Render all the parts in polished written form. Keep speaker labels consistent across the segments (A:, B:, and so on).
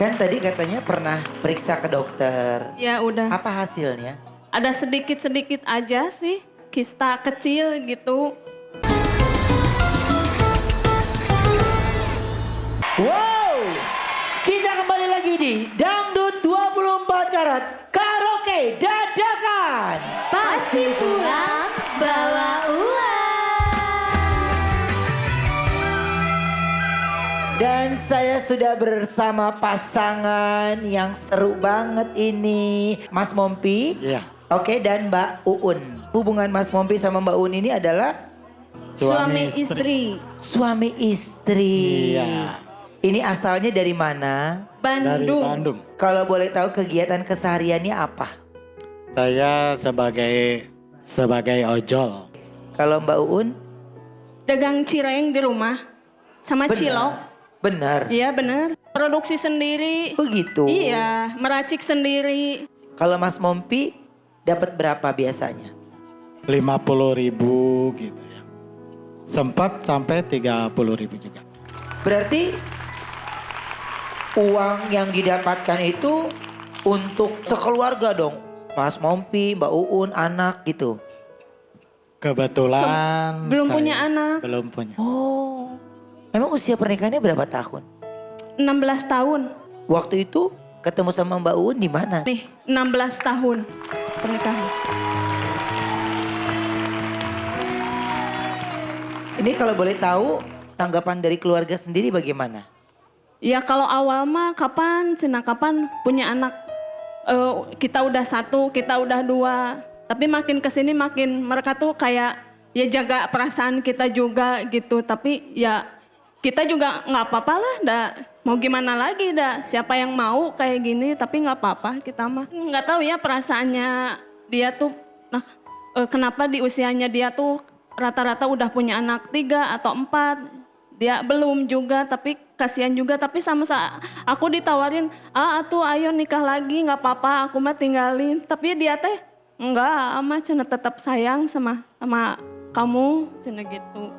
A: Kan tadi katanya pernah periksa ke dokter.
B: Ya udah.
A: Apa hasilnya?
B: Ada sedikit-sedikit aja sih, kista kecil gitu.
A: Wow, kita kembali lagi di Dangdut 24 Karat Karaoke Dadakan.
C: Pasti pulang bawa uang.
A: Dan saya sudah bersama pasangan yang seru banget ini. Mas Mompi.
D: Iya.
A: Oke, dan Mbak Uun. Hubungan Mas Mompi sama Mbak Uun ini adalah
B: Suami istri.
A: suami istri.
D: Iya.
A: Ini asalnya dari mana?
D: Dari
B: Bandung.
D: Bandung.
A: Kalau boleh tahu kegiatan kesehariannya apa?
D: Saya sebagai ojol.
A: Kalau Mbak Uun?
B: Dagang cireng di rumah. Sama cilok.
A: Benar.
B: Iya bener. Produksi sendiri.
A: Begitu.
B: Iya, meracik sendiri.
A: Kalau Mas Mompi dapat berapa biasanya?
D: 50.000 gitu ya. Sempat sampai 30.000 juga.
A: Berarti uang yang didapatkan itu untuk sekeluarga dong? Mas Mompi, Mbak Uun, anak gitu?
D: Kebetulan
B: Belum
D: saya
B: punya anak.
D: Belum punya.
A: Oh, emang usia pernikahannya berapa tahun?
B: 16 tahun.
A: Waktu itu ketemu sama Mbak Uun di mana?
B: Nih, 16 tahun pernikahan.
A: Ini kalau boleh tahu tanggapan dari keluarga sendiri bagaimana?
B: Ya kalau awal mah kapan punya anak. Kita udah satu, kita udah dua. Tapi makin kesini makin mereka tuh kayak ya jaga perasaan kita juga gitu. Tapi ya kita juga nggak apa-apa lah, mau gimana lagi, siapa yang mau kayak gini, tapi nggak apa-apa kita mah. Nggak tahu ya perasaannya dia tuh, kenapa di usianya dia tuh rata-rata udah punya anak 3 atau 4. Dia belum juga, tapi kasihan juga. Tapi sama aku ditawarin, atuh ayo nikah lagi, nggak apa-apa, aku mah tinggalin. Tapi dia teh enggak, ama cina tetap sayang sama kamu, cina gitu.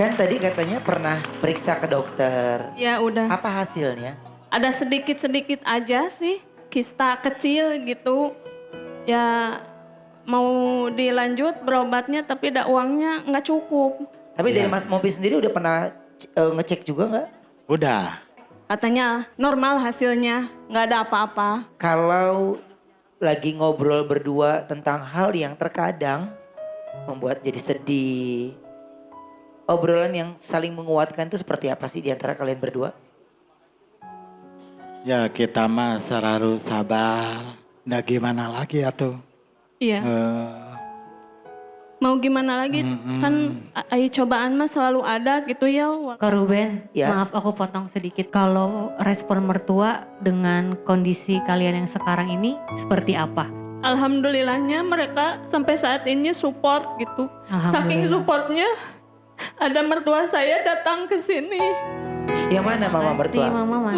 A: Kan tadi katanya pernah periksa ke dokter.
B: Ya udah.
A: Apa hasilnya?
B: Ada sedikit-sedikit aja sih, kista kecil gitu. Ya mau dilanjut berobatnya tapi uangnya nggak cukup.
A: Tapi dari Mas Mompi sendiri udah pernah ngecek juga nggak?
D: Udah.
B: Katanya normal hasilnya, nggak ada apa-apa.
A: Kalau lagi ngobrol berdua tentang hal yang terkadang membuat jadi sedih. Obrolan yang saling menguatkan itu seperti apa sih di antara kalian berdua?
D: Ya kita mah selalu sabar. Nggak gimana lagi atuh.
B: Iya. Mau gimana lagi, kan cobaan mah selalu ada gitu ya.
C: Kak Ruben,
A: Ya.
C: maaf aku potong sedikit. Kalau respon mertua dengan kondisi kalian yang sekarang ini seperti apa?
B: Alhamdulillahnya mereka sampai saat ini support gitu. Saking supportnya ada mertua saya datang ke sini.
A: Yang mana Mama
C: Makasih,
A: mertua?
C: Mama.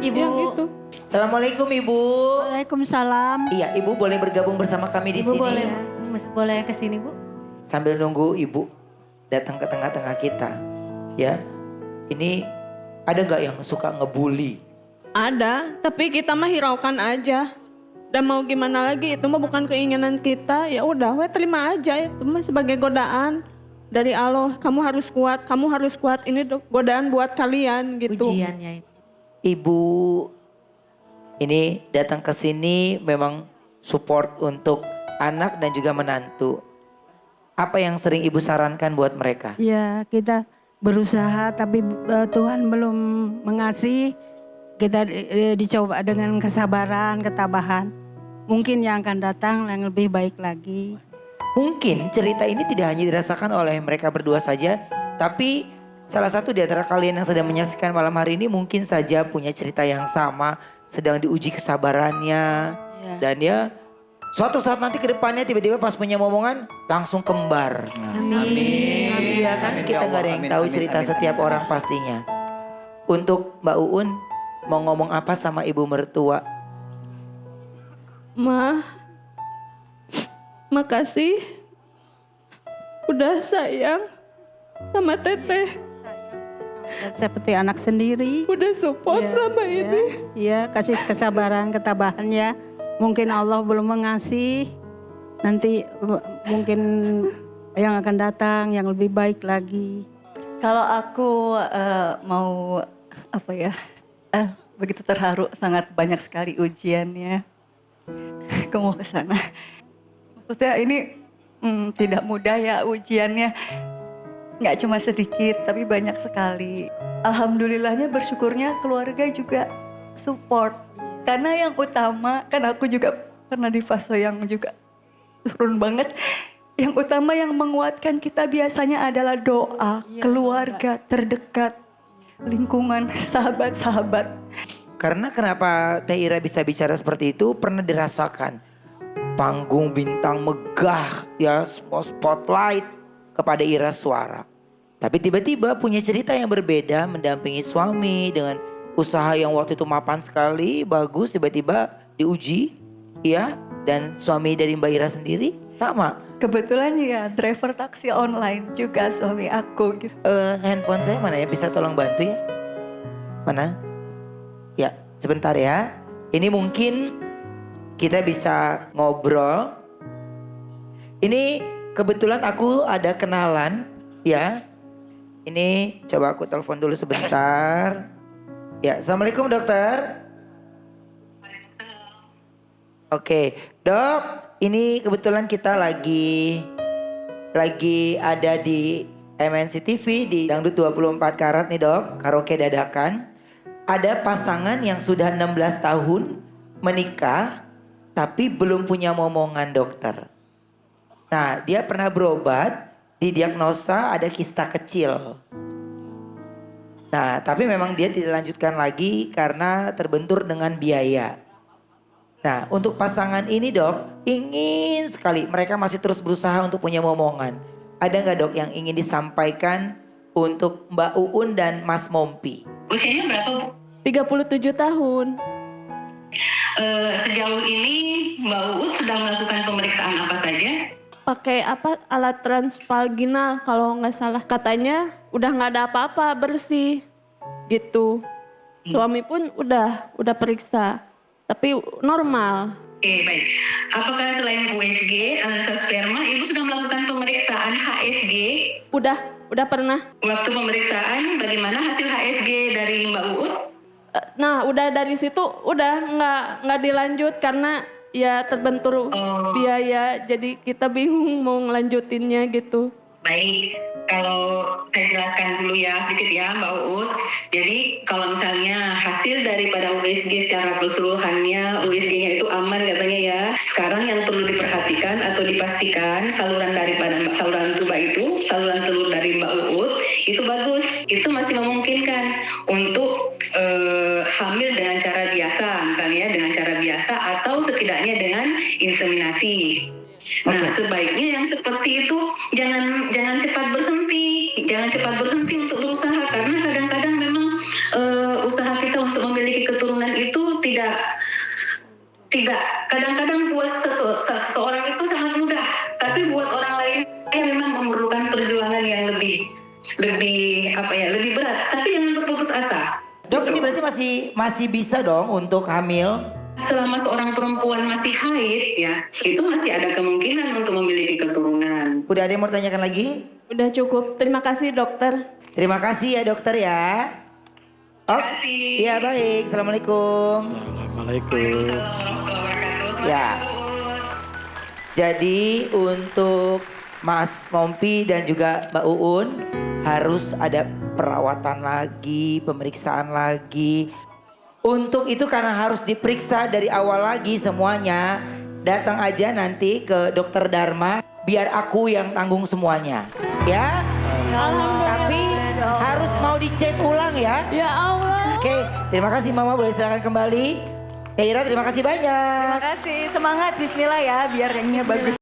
C: Ibu.
B: Yang itu.
A: Assalamualaikum Ibu.
E: Waalaikumsalam.
A: Iya, Ibu boleh bergabung bersama kami di
C: Ibu
A: sini.
C: boleh, boleh ke sini Bu?
A: Sambil nunggu Ibu datang ke tengah-tengah kita. Ya, ini ada nggak yang suka ngebully?
B: Ada, tapi kita mah hiraukan aja. Dan mau gimana lagi, itu mah bukan keinginan kita. Ya udah, terima aja, itu mah sebagai godaan dari Allah. Kamu harus kuat, ini godaan buat kalian gitu.
C: Ujiannya itu.
A: Ibu ini datang ke sini memang support untuk anak dan juga menantu. Apa yang sering Ibu sarankan buat mereka?
E: Ya, kita berusaha tapi Tuhan belum mengasih. Kita dicoba dengan kesabaran, ketabahan. Mungkin yang akan datang yang lebih baik lagi.
A: Mungkin cerita ini tidak hanya dirasakan oleh mereka berdua saja, tapi salah satu di antara kalian yang sedang menyaksikan malam hari ini mungkin saja punya cerita yang sama, sedang diuji kesabarannya.
E: Ya.
A: Dan ya suatu saat nanti ke depannya tiba-tiba pas punya momongan langsung kembar.
C: Amin.
A: Iya kan kita gak ada yang tahu cerita setiap orang pastinya. Untuk Mbak Uun mau ngomong apa sama ibu mertua?
B: Ma, makasih udah sayang sama Teteh.
E: Seperti anak sendiri.
B: Udah support
E: Iya,
B: selama
E: iya,
B: ini.
E: Iya, kasih kesabaran, ketabahan ya. Mungkin Allah belum mengasih. Nanti mungkin yang akan datang yang lebih baik lagi.
F: Kalau aku mau apa ya, begitu terharu, sangat banyak sekali ujiannya. Aku mau ke sana. Maksudnya ini tidak mudah ya ujiannya. Nggak cuma sedikit, tapi banyak sekali. Alhamdulillahnya, bersyukurnya keluarga juga support. Karena yang utama, kan aku juga pernah di fase yang juga turun banget. Yang utama yang menguatkan kita biasanya adalah doa, keluarga terdekat, lingkungan, sahabat-sahabat.
A: Karena kenapa Teh Ira bisa bicara seperti itu pernah dirasakan. Panggung bintang megah ya, spotlight kepada Ira Suara. Tapi tiba-tiba punya cerita yang berbeda, mendampingi suami dengan usaha yang waktu itu mapan sekali, bagus, tiba-tiba diuji ya. Dan suami dari Mbak Ira sendiri sama.
F: Kebetulan ya driver taksi online juga suami aku gitu.
A: Handphone saya mana ya, bisa tolong bantu ya? Mana? Ya sebentar ya. Ini mungkin kita bisa ngobrol. Ini kebetulan aku ada kenalan ya. Ini coba aku telepon dulu sebentar. Ya, Assalamualaikum dokter. Oke, dok, ini kebetulan kita lagi ada di MNC TV di Dangdut 24 Karat nih dok, karaoke dadakan. Ada pasangan yang sudah 16 tahun menikah tapi belum punya momongan dokter. Nah, dia pernah berobat, didiagnosa ada kista kecil. Nah, tapi memang dia tidak lanjutkan lagi karena terbentur dengan biaya. Nah, untuk pasangan ini dok, ingin sekali mereka masih terus berusaha untuk punya momongan. Ada nggak dok yang ingin disampaikan untuk Mbak Uun dan Mas Mompi?
G: Usianya berapa, Bu?
B: 37 tahun.
G: Sejauh ini Mbak Uut sudah melakukan pemeriksaan apa saja?
B: Pakai alat transvaginal kalau nggak salah. Katanya udah nggak ada apa-apa, bersih gitu. Suami pun udah periksa, tapi normal.
G: Oke, baik. Apakah selain USG, analisa sperma, Ibu sudah melakukan pemeriksaan HSG?
B: Udah pernah.
G: Waktu pemeriksaan, bagaimana hasil HSG dari Mbak Uut?
B: Nah, udah dari situ udah nggak dilanjut karena ya terbentur biaya. Jadi kita bingung mau ngelanjutinnya gitu.
G: Baik, kalau saya jelaskan dulu ya sedikit ya Mbak Uut. Jadi kalau misalnya hasil daripada USG secara keseluruhannya, USG-nya itu aman katanya ya. Sekarang yang perlu diperhatikan atau dipastikan saluran telur dari Mbak Uut itu bagus. Itu masih memungkinkan untuk hamil dengan cara biasa, misalnya dengan cara biasa atau setidaknya dengan inseminasi. Nah, sebaiknya yang seperti itu jangan cepat berhenti untuk berusaha, karena kadang-kadang memang usaha kita untuk memiliki keturunan itu tidak kadang-kadang buat seseorang itu sangat mudah, tapi buat orang lain memang memerlukan perjuangan yang lebih berat. Tapi jangan berputus asa.
A: Dok, ini berarti masih bisa dong untuk hamil?
G: Selama seorang perempuan masih haid ya, itu masih ada kemungkinan untuk memiliki keturunan.
A: Udah ada yang mau tanyakan lagi?
B: Udah cukup. Terima kasih dokter.
A: Terima kasih ya dokter ya.
G: Terima kasih.
A: Iya baik, Assalamualaikum.
D: Assalamualaikum.
A: Ya. Jadi untuk Mas Mompi dan juga Mbak Uun harus ada perawatan lagi, pemeriksaan lagi. Untuk itu karena harus diperiksa dari awal lagi semuanya, datang aja nanti ke Dokter Dharma biar aku yang tanggung semuanya. Ya? Tapi harus mau dicek ulang ya.
B: Ya Allah.
A: Oke, terima kasih Mama, boleh silakan kembali. Teh Ira, terima kasih banyak.
F: Terima kasih, semangat, bismillah ya, biar nyanyinya bagus.